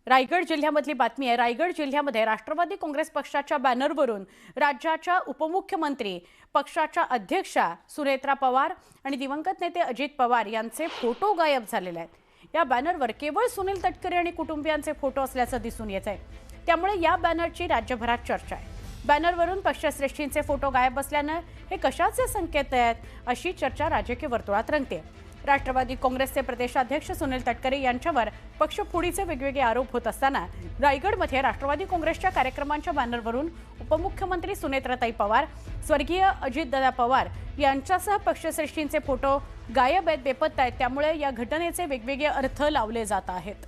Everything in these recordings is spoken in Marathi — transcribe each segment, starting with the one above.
रायगड जिल्ह्यामधली बातमी आहे। रायगड जिल्ह्यामध्ये राष्ट्रवादी काँग्रेस पक्षाच्या बॅनरवरून राज्याच्या उपमुख्यमंत्री, पक्षाच्या अध्यक्षा सुनेत्रा पवार आणि दिवंगत नेते अजित पवार यांचे फोटो गायब झालेले आहेत। या बॅनरवर केवळ सुनील तटकरे आणि कुटुंबियांचे फोटो असल्याचं दिसून येत आहे। त्यामुळे या बॅनरची राज्यभरात चर्चा आहे। बॅनरवरून पक्षश्रेष्ठींचे फोटो गायब असल्यानं हे कशाचे संकेत आहेत, अशी चर्चा राजकीय वर्तुळात रंगते। राष्ट्रवादी काँग्रेसचे प्रदेशाध्यक्ष सुनील तटकरे यांच्यावर पक्षफोडीचे वेगवेगळे आरोप होत असताना रायगडमध्ये राष्ट्रवादी काँग्रेसच्या कार्यक्रमांच्या बॅनरवरून उपमुख्यमंत्री सुनेत्राताई पवार, स्वर्गीय अजितदादा पवार यांच्यासह पक्षश्रेष्ठींचे फोटो गायब आहेत, बेपत्ता आहेत। त्यामुळे या घटनेचे वेगवेगळे अर्थ लावले जात आहेत।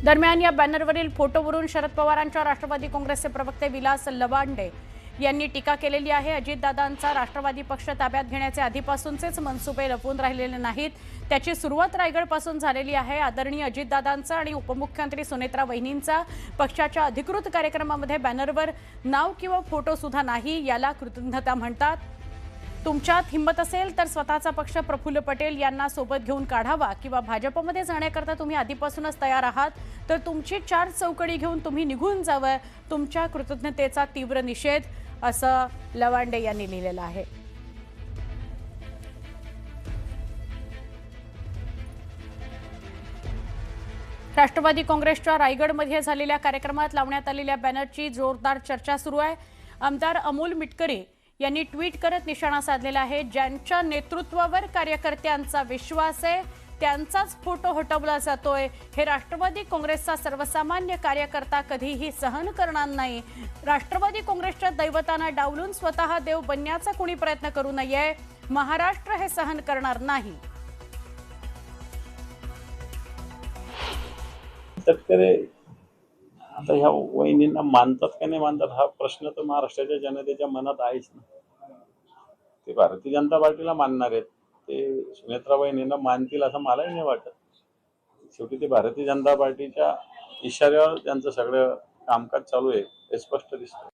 दरम्यान या बॅनरवरील फोटोवरून शरद पवारांच्या राष्ट्रवादी काँग्रेसचे प्रवक्ते विलास लवांडे यांनी टीका केलेली आहे। अजितदादांचा राष्ट्रवादी पक्ष ताब्यात घेण्याचे आधीपासूनचेच मनसुबे लपवून राहिलेले नाहीत, त्याची सुरुवात रायगडपासून झालेली आहे। आदरणीय अजितदादांचा आणि उपमुख्यमंत्री सुनेत्रा वहिनींचा पक्षाच्या अधिकृत कार्यक्रमामध्ये बॅनरवर नाव किंवा फोटो सुद्धा नाही, याला कृतज्ञता म्हणतात। तुमच्यात हिंमत असेल तर स्वतःचा पक्ष प्रफुल्ल पटेल यांना सोबत घेऊन काढावा किंवा भाजपमध्ये जाण्याकरता तुम्ही आधीपासूनच तयार आहात तर तुमची चार चौकडी घेऊन तुम्ही निघून जावं, तुमच्या कृतज्ञतेचा तीव्र निषेध, असं लवांडे यांनी लिहिलेलं आहे। राष्ट्रवादी काँग्रेसच्या रायगडमध्ये झालेल्या कार्यक्रमात लावण्यात आलेल्या बॅनरची जोरदार चर्चा सुरू आहे। आमदार अमोल मिटकरी यांनी ट्विट करत निशाणा साधलेला आहे। ज्यांच्या नेतृत्वावर कार्यकर्त्यांचा विश्वास आहे त्यांचाच फोटो हटवला जातोय, हे राष्ट्रवादी काँग्रेसचा सर्वसामान्य कार्यकर्ता कधीही सहन करणार नाही। राष्ट्रवादी काँग्रेसच्या दैवतांना डावलून स्वतः देव बनण्याचा कोणी प्रयत्न करू नये, महाराष्ट्र हे सहन करणार नाही। तटकरे आता ह्या वहिनींना मानतात का नाही मानतात हा प्रश्न तर महाराष्ट्राच्या जनतेच्या मनात आहेच ना। ते भारतीय जनता पार्टीला मानणार आहेत, ते सुनेत्रा वहिनींना मानतील असं मलाही नाही वाटत। शेवटी ते भारतीय जनता पार्टीच्या इशाऱ्यावर त्यांचं सगळं कामकाज चालू आहे हे स्पष्ट दिसतं।